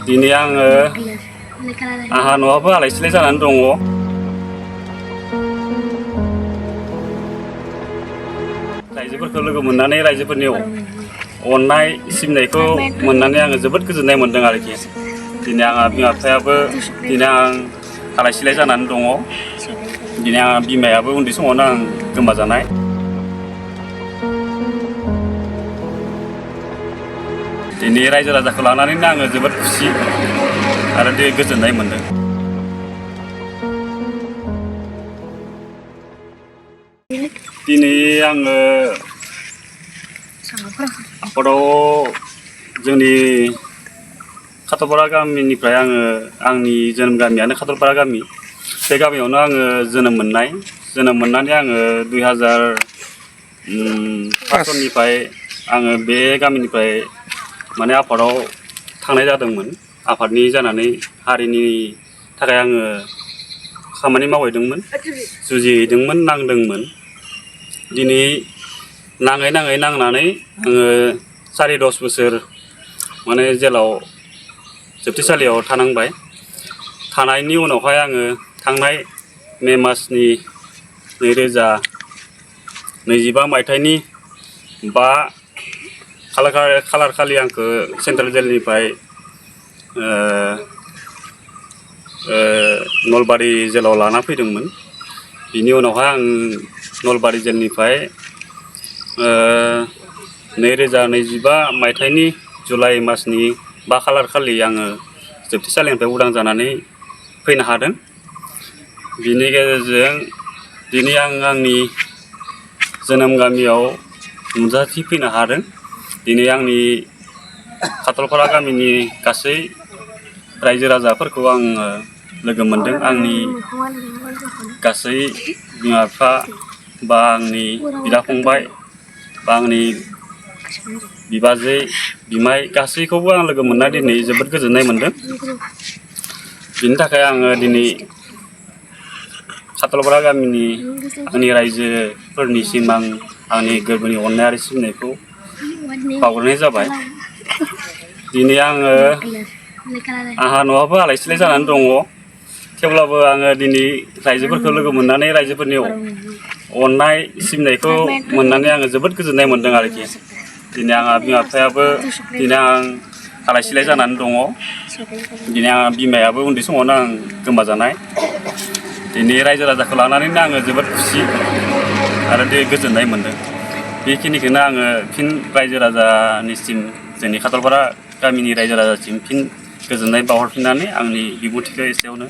दिनै आङो आंहा न'आवबो आलाय सिलाय जानानै दङ। रायजोफोरखौ लोगो मोननानै रायजोफोरनि अननाय सिबिनायखौ मोननानै आङो जोबोद गोजोननाय मोन्दों आरोखि। दिनै आंहा बिमा बिफायाबो दिनै आं आलाय सिलाय जानानै दङ। दिनै आंहा बिमायाबो उन्दै समावनो आं गोमाजानाय। दिनै रायजो राजाखौ लानानैनो आङो जोबोद खुसि आरो गोजोननाय मोन्दों। दिनै आङो आफादाव जोंनि खाथरपारा गामिनिफ्राय आङो आंनि जोनोम गामियानो खाथरपारा गामि। बे गामियावनो आङो जोनोम मोननानै आङो 2005 सननिफ्राय आङो बे गामिनिफ्राय माने आफादाव थांनाय जादोंमोन। आफादनि जानानै हारिनि थाखाय आङो खामानि मावहैदोंमोन, जुजिहैदोंमोन, नांदोंमोन। दिनै नाङै नांनानै आङो 10.5 बोसोर माने जेलाव जोबथेसालियाव थानांबाय। थानायनि उनावहाय आङो थांनाय मे मासनि 2025 मायथाइनि 5 खालार खालि आंखौ सेन्ट्रेल जेलनिफ्राय नलबारि जेलाव लाना फैदोंमोन। बिनि उनावहाय आं नलबारि जेलनिफ्राय 2025 मायथाइनि जुलाइ मासनि 5 खालार खालि आङो जोबथेसालिनिफ्राय उदां जानानै फैनो हादों। बिनि गेजेरजों दिनै आं आंनि जोनोम गामियाव नुजाथिफैनो हादों। दिनै आंनि खाथरपारा गामिनि गासै रायजो राजाफोरखौ आङो लोगो मोनदों। आंनि गासै बिमा बिफा बा आंनि बिदा फंबाय बा आंनि बिबाजै बिमाय गासैखौबो आं लोगो मोनना दिनै जोबोद गोजोननाय मोन्दों। बिनि थाखाय आङो दिनै खाथरपारा गामिनि आंनि रायजोफोरनिसिम आंनि गोरबोनि अननाय आरो सिबिनायखौ बावग्रोनाय जाबाय। दिनै आंहा न'आवबो आलाय सिलाय जानानै दङ। थेवब्लाबो आङो दिनै रायजोफोरखौ लोगो मोननानै रायजोफोरनि अननाय सिबिनायखौ मोननानै आङो जोबोद गोजोननाय मोन्दों आरोखि। दिनै आंहा बिमा बिफायाबो दिनै आं आलाय सिलाय जानानै दङ। दिनै आंहा बिमायाबो उन्दै समावनो आं गोमाजानाय। दिनै रायजो राजाखौ लानानैनो आङो जोबोद खुसि आरो गोजोननाय मोन्दों। बेखिनिखौनो आङो फिन रायजो राजानिसिम जोंनि खाथरपारा गामिनि रायजो राजासिम फिन गोजोननाय बावहरफिननानै आंनि बिबुंथिखौ एसेयावनो